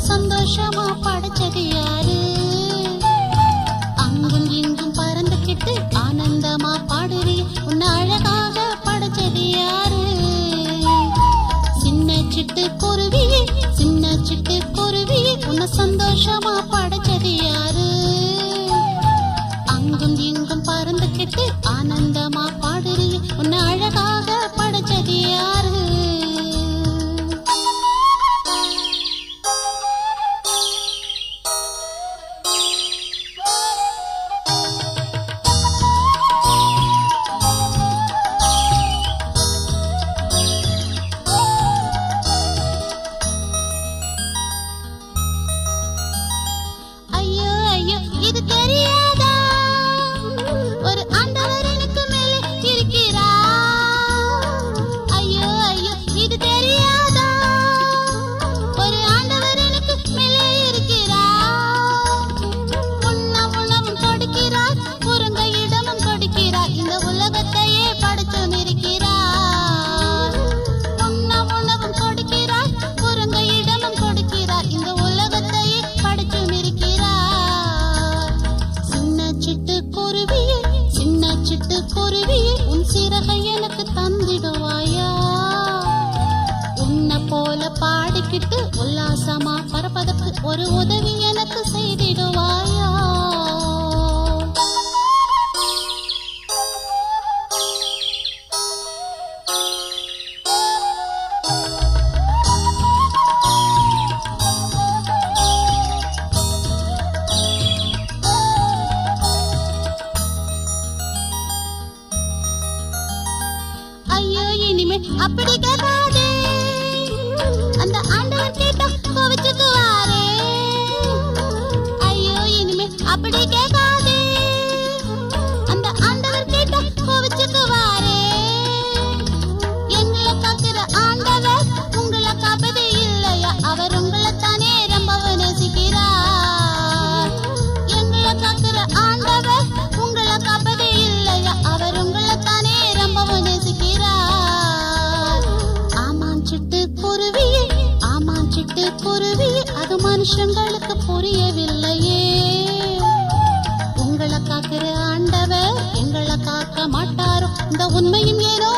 சந்தோஷமா படைச்சது யாரு? அங்கும் இங்கும் பறந்துகிட்டு ஆனந்தமா பாடுறீ, உன்னை அழகாக படைச்சது யாரு? சின்ன சிட்டு குருவி, சின்ன சிட்டு குருவி, உன்னை சந்தோஷமா படைச்சது யாரு? அங்கும் இங்கும் பறந்துகிட்டு ஆனந்தமா பாடுறீ, உன்னை அழகாக படைச்சது யாரு? இது தெரியாதா? ஒரு ஆண்டவர் எனக்கு மேலே இருக்கிறார். ஐயோ ஐயோ இது தெரியாதா? ஒரு ஆண்டவர் எனக்கு மேலே இருக்கிறார். உணவும் கொடுக்கிறார், உறங்க இடமும் கொடுக்கிறார், இந்த உலகத்தையே படைச்சும் இருக்கிறார். உணவும் கொடுக்கிறார், உறங்க இடமும் கொடுக்கிறார், இந்த உலகத்தையே படைச்சும் இருக்கிறார். சிட்டுக்குருவியே, சின்ன சிட்டுக்குருவியே, உன் சிறகை எனக்கு தந்திடுவாயா? உன்னை போல பாடிக்கிட்டு உல்லாசமா பரப்பதற்கு ஒரு உதவி எனக்கு செய்திடுவாயா? ஐயோ இனிமே அப்படி கேட்காதே, அந்த ஆண்டவர் கேட்டா கோவிச்சுக்குவாரே. ஐயோ இனிமே அப்படி கேட்காதே, அந்த ஆண்டவர் கேட்டா கோவிச்சுக்குவாரே. எங்களை காக்கிற ஆண்டவர் உங்களை காப்பது இல்லையா? அவர் உங்களை தானே ரொம்பவும் நேசிக்கிறார். எங்களை காக்கிற ஆண்டவர் உங்களை காப்பது இல்லையா? அவர் உங்களை தானே ரொம்பவும் நேசிக்கிறார். ஆமாம் சிட்டுக்குருவியே, ஆமாம் சிட்டுக்குருவியே, அது மனுஷங்களுக்கு புரியவில்லையே. உங்களை காக்கிற ஆண்டவர் எங்களை காக்க மாட்டாரோ? இந்த உண்மையும் ஏனோ